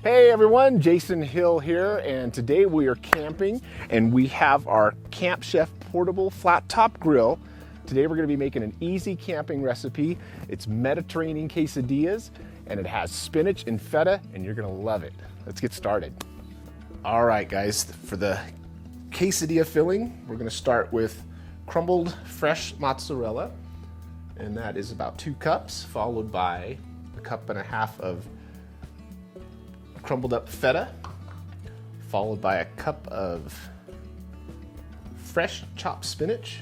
Hey everyone, Jason Hill here, and today we are camping and we have our Camp Chef portable flat top grill. Today we're going to be making an easy camping recipe. It's Mediterranean quesadillas and it has spinach and feta and you're going to love it. Let's get started. All right guys, for the quesadilla filling, we're going to start with crumbled fresh mozzarella, and that is about 2 cups, followed by 1.5 cups of crumbled up feta, followed by 1 cup of fresh chopped spinach,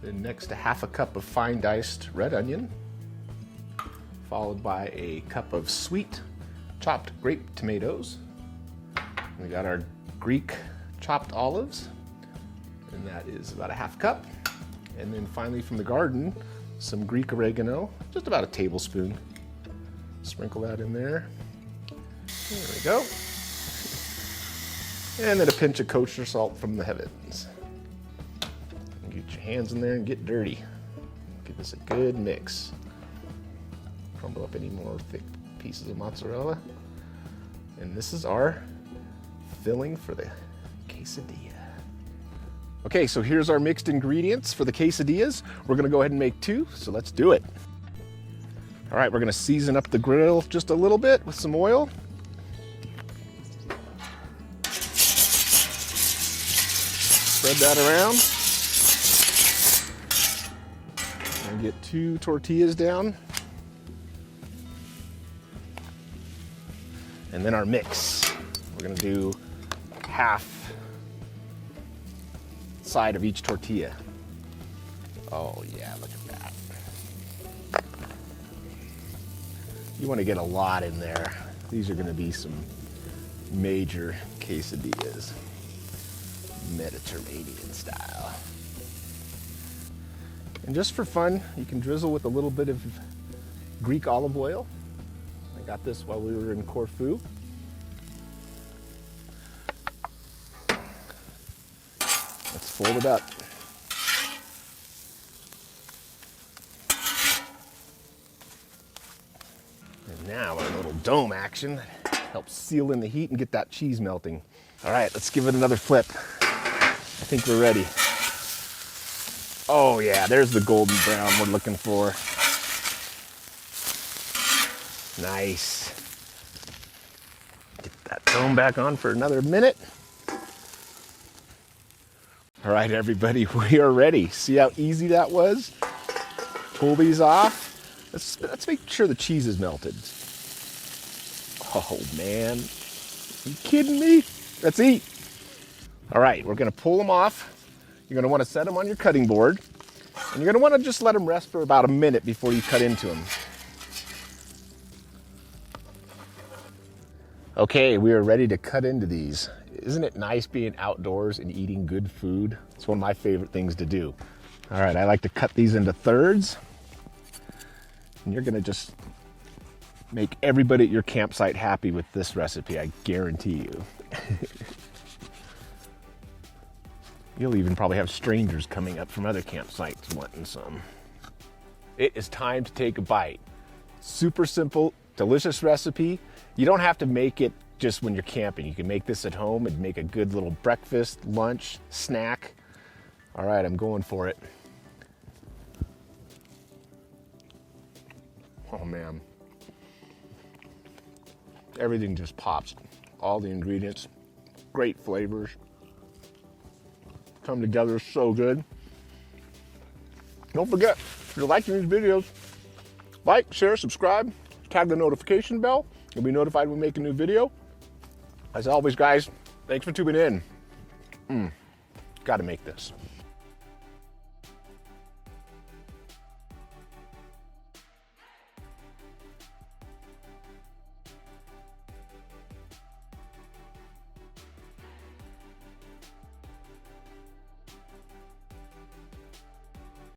then next to 1/2 cup of fine diced red onion, followed by 1 cup of sweet chopped grape tomatoes. We got our Greek chopped olives, and that is about 1/2 cup. And then finally from the garden, some Greek oregano, just about 1 tablespoon. Sprinkle that in there. There we go. And then a pinch of kosher salt from the heavens. Get your hands in there and get dirty. Give this a good mix. Crumble up any more thick pieces of mozzarella. And this is our filling for the quesadilla. Okay, so here's our mixed ingredients for the quesadillas. We're gonna go ahead and make 2, so let's do it. All right, we're gonna season up the grill just a little bit with some oil. Spread that around. And get 2 tortillas down. And then our mix. We're gonna do 1/2 side of each tortilla. Oh yeah, look at that. You wanna get a lot in there. These are gonna be some major quesadillas. Mediterranean style. And just for fun, you can drizzle with a little bit of Greek olive oil. I got this while we were in Corfu. Let's fold it up. And now our little dome action helps seal in the heat and get that cheese melting. All right, let's give it another flip. I think we're ready. Oh yeah, there's the golden brown we're looking for. Nice. Get that dome back on for another minute. All right, everybody, we are ready. See how easy that was? Pull these off. Let's make sure the cheese is melted. Oh man, are you kidding me? Let's eat. All right, we're gonna pull them off. You're gonna wanna set them on your cutting board, and you're gonna wanna just let them rest for about a minute before you cut into them. Okay, we are ready to cut into these. Isn't it nice being outdoors and eating good food? It's one of my favorite things to do. All right, I like to cut these into thirds, and you're gonna just make everybody at your campsite happy with this recipe, I guarantee you. You'll even probably have strangers coming up from other campsites wanting some. It is time to take a bite. Super simple, delicious recipe. You don't have to make it just when you're camping. You can make this at home and make a good little breakfast, lunch, snack. All right, I'm going for it. Oh man. Everything just pops. All the ingredients, great flavors. Come together so good. Don't forget, if you're liking these videos, like, share, subscribe, tag the notification bell. You'll be notified when we make a new video. As always, guys, thanks for tuning in. Gotta make this.